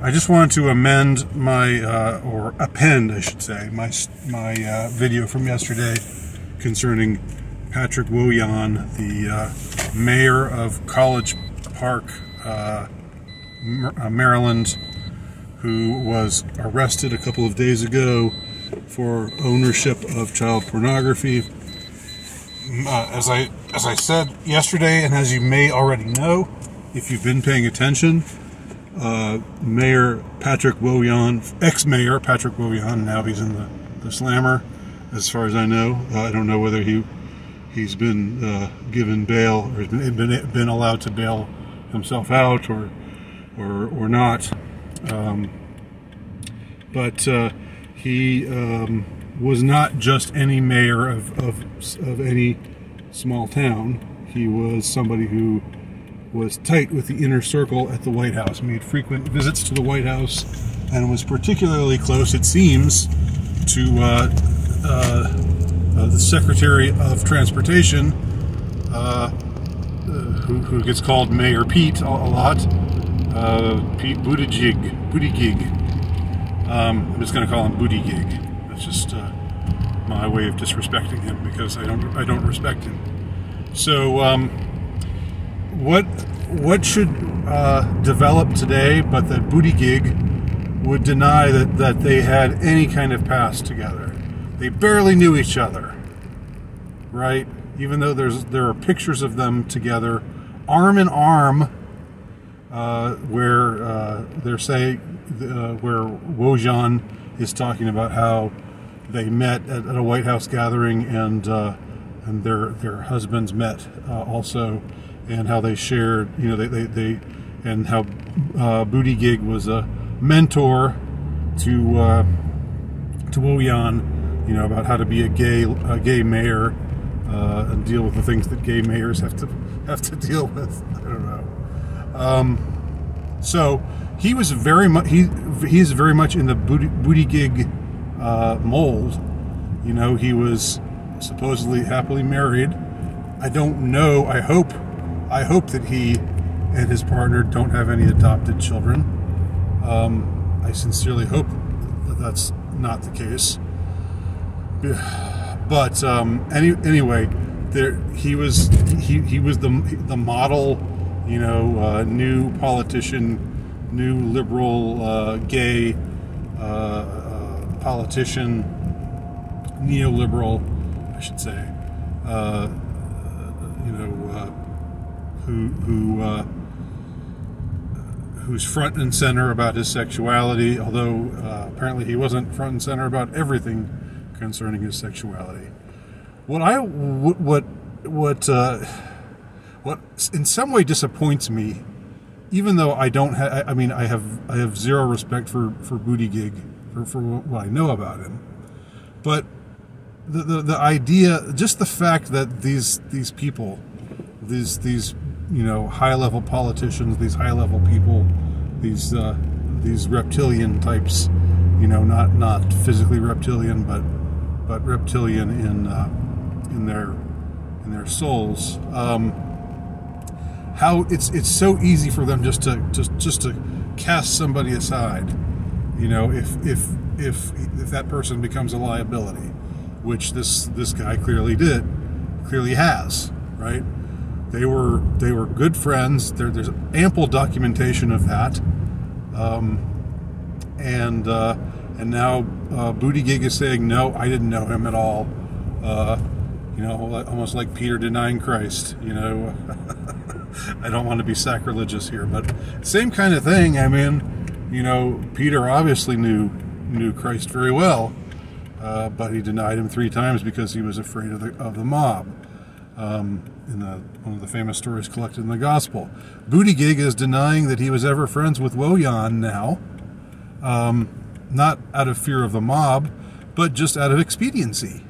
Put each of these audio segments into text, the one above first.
I just wanted to amend my, or append, I should say, my video from yesterday concerning Patrick Woyan, the mayor of College Park, Maryland, who was arrested a couple of days ago for ownership of child pornography. As I said yesterday, and as you may already know, if you've been paying attention, Mayor Patrick Woyan, ex-mayor Patrick Woyan, now he's in the slammer, as far as I know. I don't know whether he's been given bail or has been allowed to bail himself out or not. But he was not just any mayor of any small town. He was somebody who was tight with the inner circle at the White House, made frequent visits to the White House, and was particularly close, it seems, to the Secretary of Transportation, who gets called Mayor Pete a lot, Pete Buttigieg. I'm just going to call him Buttigieg. That's just my way of disrespecting him, because I don't respect him. So what should develop today but that Buttigieg would deny that they had any kind of past together. They barely knew each other, right? Even though there are pictures of them together, arm in arm, where they're saying where Woyan is talking about how they met at a White House gathering, and their husbands met also, and how they shared, they and how Buttigieg was a mentor to Woyan, about how to be a gay mayor, and deal with the things that gay mayors have to deal with. I don't know. So he was very much he's very much in the Buttigieg mold. He was supposedly happily married. I don't know. I hope that he and his partner don't have any adopted children. I sincerely hope that that's not the case. But anyway, he was the model, new politician, new liberal gay politician, neoliberal, I should say, who's front and center about his sexuality, although apparently he wasn't front and center about everything concerning his sexuality. What in some way disappoints me, even though I don't have, I have zero respect for Buttigieg, for what I know about him, but the idea, just the fact that these people, these high-level politicians, these high-level people, these reptilian types, not physically reptilian, but reptilian in their souls. How it's so easy for them just to cast somebody aside, if that person becomes a liability, which this guy clearly has, right? They were good friends. There's ample documentation of that, and now Buttigieg is saying, no, I didn't know him at all. Almost like Peter denying Christ. I don't want to be sacrilegious here, but same kind of thing. Peter obviously knew Christ very well, but he denied him 3 times because he was afraid of the mob. In one of the famous stories collected in the Gospel, Buttigieg is denying that he was ever friends with Woyan now, not out of fear of the mob, but just out of expediency.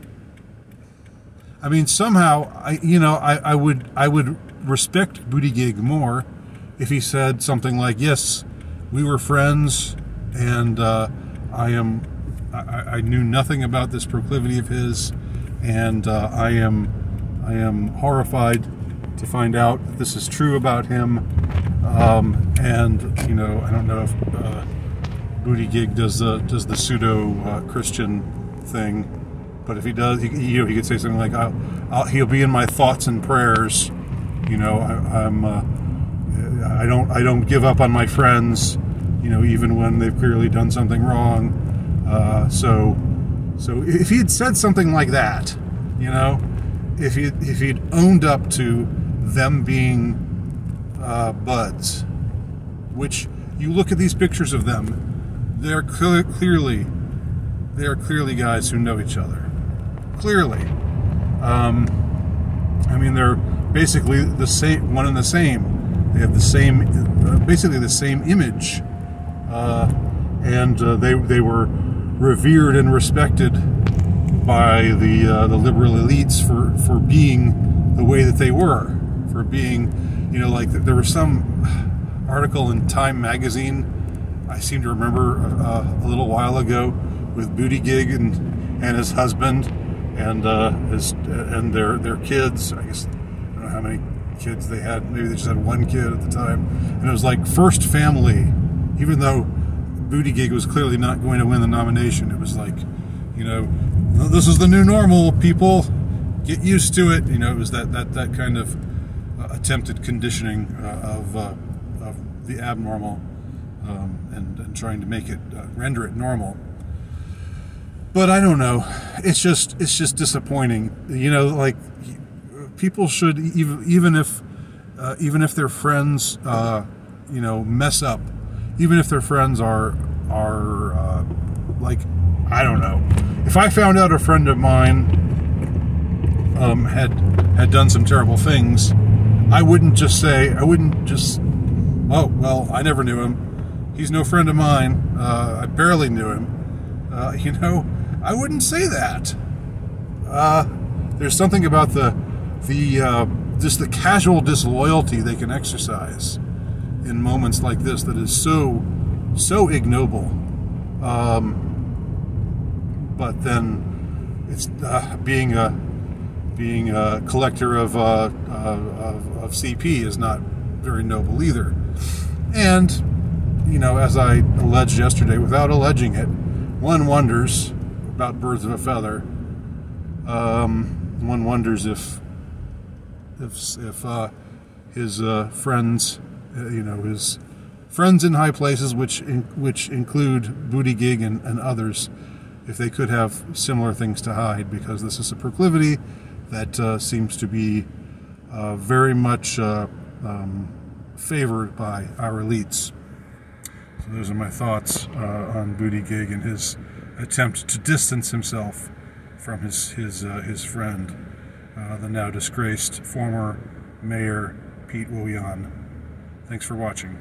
Somehow, I would respect Buttigieg more if he said something like, "Yes, we were friends, and I knew nothing about this proclivity of his, and I am horrified to find out that this is true about him, and I don't know if Buttigieg does the pseudo Christian thing. But if he does, he could say something like, "He'll be in my thoughts and prayers." You know, I don't give up on my friends. You know, even when they've clearly done something wrong. So if he had said something like that, you know, if he'd owned up to them being buds, which you look at these pictures of them, they're clearly guys who know each other. Clearly, I mean, they're basically the same, one and the same. They have the same, basically the same image, and they were revered and respected by the liberal elites for being the way that they were, for being, you know, like there was some article in Time magazine, I seem to remember a little while ago, with Buttigieg and his husband and their kids. I guess I don't know how many kids they had. Maybe they just had one kid at the time, and it was like first family, even though Buttigieg was clearly not going to win the nomination. It was like, you know, this is the new normal, people, get used to it. You know, it was that kind of attempted conditioning of the abnormal, and trying to make it render it normal. But I don't know. It's just disappointing. You know, like, people should, even if their friends, you know, mess up, even if their friends are like, I don't know. If I found out a friend of mine had done some terrible things, I wouldn't just, oh, well, I never knew him. He's no friend of mine. I barely knew him. You know, I wouldn't say that. There's something about just the casual disloyalty they can exercise in moments like this that is so ignoble. But then it's being a collector of CP is not very noble either. And, you know, as I alleged yesterday, without alleging it, one wonders about birds of a feather. One wonders if his friends, you know, his friends in high places, which include Buttigieg and others, if they could have similar things to hide, because this is a proclivity that seems to be very much favored by our elites. So those are my thoughts on Buttigieg and his attempt to distance himself from his friend, the now disgraced former mayor Pete Willian. Thanks for watching.